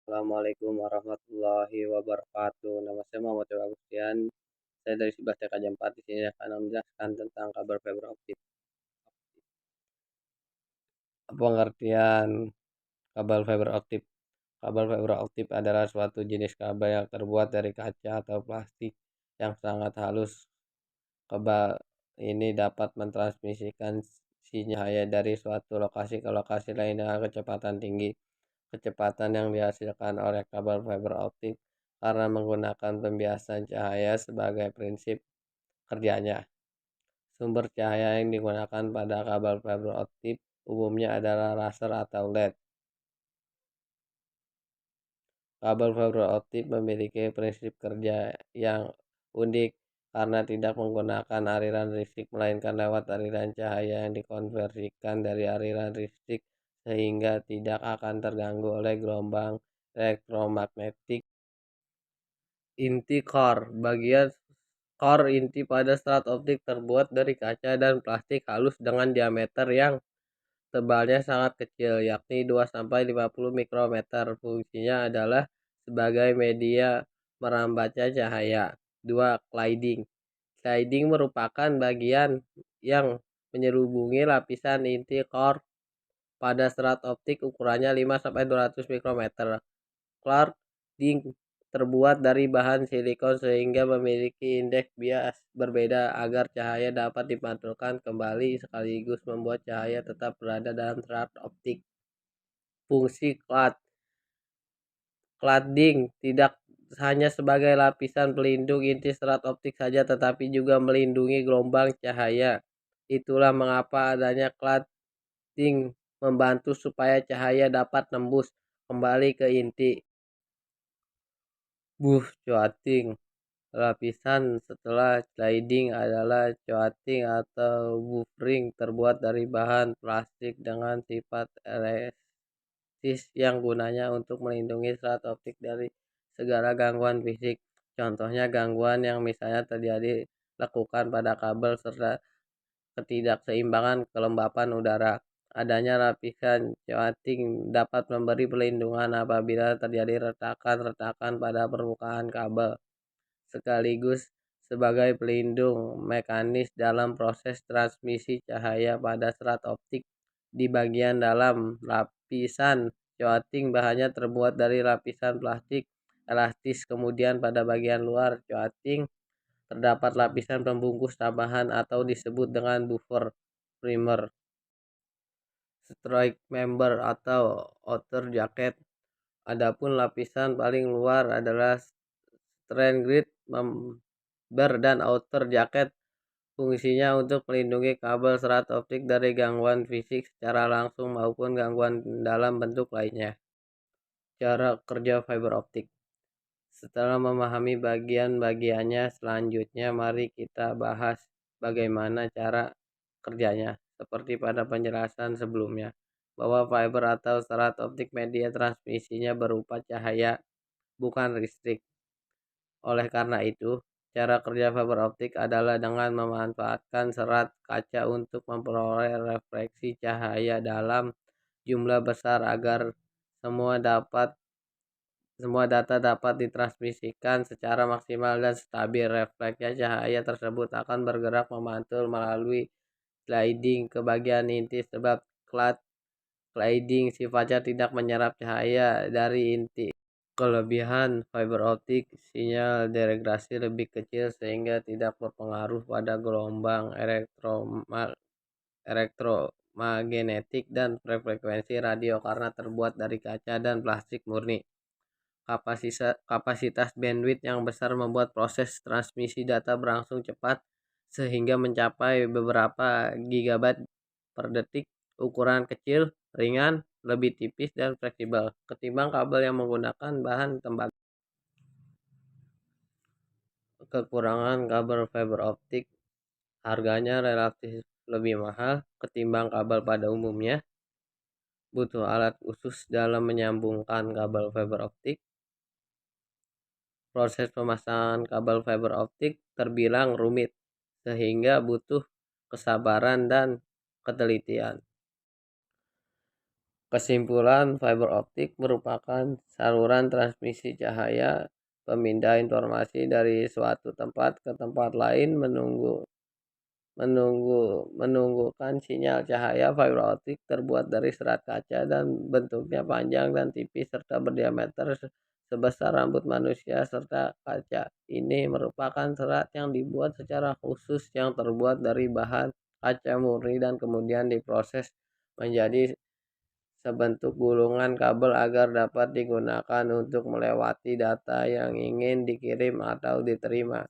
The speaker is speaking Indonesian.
Assalamualaikum warahmatullahi wabarakatuh. Nama saya Muhammad Agustian. Saya dari 11 TK Jam 4 di sini akan menjelaskan tentang kabel fiber optik. Pengertian kabel fiber optik. Kabel fiber optik adalah suatu jenis kabel yang terbuat dari kaca atau plastik yang sangat halus. Kabel ini dapat mentransmisikan sinyal cahaya dari suatu lokasi ke lokasi lain dengan kecepatan tinggi. Kecepatan yang dihasilkan oleh kabel fiber optik karena menggunakan pembiasan cahaya sebagai prinsip kerjanya. Sumber cahaya yang digunakan pada kabel fiber optik umumnya adalah laser atau LED. Kabel fiber optik memiliki prinsip kerja yang unik karena tidak menggunakan aliran listrik melainkan lewat aliran cahaya yang dikonversikan dari aliran listrik sehingga tidak akan terganggu oleh gelombang elektromagnetik. Inti core. Bagian core inti pada serat optik terbuat dari kaca dan plastik halus dengan diameter yang tebalnya sangat kecil, yakni 2-50 mikrometer. Fungsinya adalah sebagai media merambatnya cahaya. 2. Cladding. Cladding merupakan bagian yang menyelubungi lapisan inti core pada serat optik ukurannya 5-200 mikrometer. Cladding terbuat dari bahan silikon sehingga memiliki indeks bias berbeda agar cahaya dapat dipantulkan kembali sekaligus membuat cahaya tetap berada dalam serat optik. Fungsi cladding tidak hanya sebagai lapisan pelindung inti serat optik saja tetapi juga melindungi gelombang cahaya. Itulah mengapa adanya cladding membantu supaya cahaya dapat tembus kembali ke inti. Coating. Lapisan setelah cladding adalah coating atau buffering terbuat dari bahan plastik dengan sifat elastis yang gunanya untuk melindungi serat optik dari segala gangguan fisik. Contohnya gangguan yang misalnya terjadi lekukan pada kabel serta ketidakseimbangan kelembapan udara. Adanya lapisan coating dapat memberi perlindungan apabila terjadi retakan-retakan pada permukaan kabel, sekaligus sebagai pelindung mekanis dalam proses transmisi cahaya pada serat optik. Di bagian dalam lapisan coating bahannya terbuat dari lapisan plastik elastis, kemudian pada bagian luar coating terdapat lapisan pembungkus tambahan atau disebut dengan buffer primer. Strike member atau outer jacket. Adapun lapisan paling luar adalah strand grid member dan outer jacket. Fungsinya untuk melindungi kabel serat optik dari gangguan fisik secara langsung maupun gangguan dalam bentuk lainnya. Cara kerja fiber optik. Setelah memahami bagian-bagiannya, selanjutnya mari kita bahas bagaimana cara kerjanya. Seperti pada penjelasan sebelumnya, bahwa fiber atau serat optik media transmisinya berupa cahaya, bukan listrik. Oleh karena itu, cara kerja fiber optik adalah dengan memanfaatkan serat kaca untuk memperoleh refleksi cahaya dalam jumlah besar agar semua data dapat ditransmisikan secara maksimal dan stabil. Refleksnya cahaya tersebut akan bergerak memantul melalui sliding ke bagian inti sebab cladding sifatnya tidak menyerap cahaya dari inti. Kelebihan fiber optik, sinyal degresi lebih kecil sehingga tidak berpengaruh pada gelombang elektromagnetik dan frekuensi radio karena terbuat dari kaca dan plastik murni. Kapasitas bandwidth yang besar membuat proses transmisi data berlangsung cepat sehingga mencapai beberapa gigabyte per detik. Ukuran kecil, ringan, lebih tipis dan fleksibel ketimbang kabel yang menggunakan bahan tembaga. Kekurangan kabel fiber optik, harganya relatif lebih mahal ketimbang kabel pada umumnya. Butuh alat khusus dalam menyambungkan kabel fiber optik. Proses pemasangan kabel fiber optik terbilang rumit sehingga butuh kesabaran dan ketelitian. Kesimpulan, fiber optik merupakan saluran transmisi cahaya pemindah informasi dari suatu tempat ke tempat lain menunggukan sinyal cahaya. Fiber optik terbuat dari serat kaca dan bentuknya panjang dan tipis serta berdiameter sebesar rambut manusia. Serta kaca ini merupakan serat yang dibuat secara khusus yang terbuat dari bahan kaca murni dan kemudian diproses menjadi sebentuk gulungan kabel agar dapat digunakan untuk melewati data yang ingin dikirim atau diterima.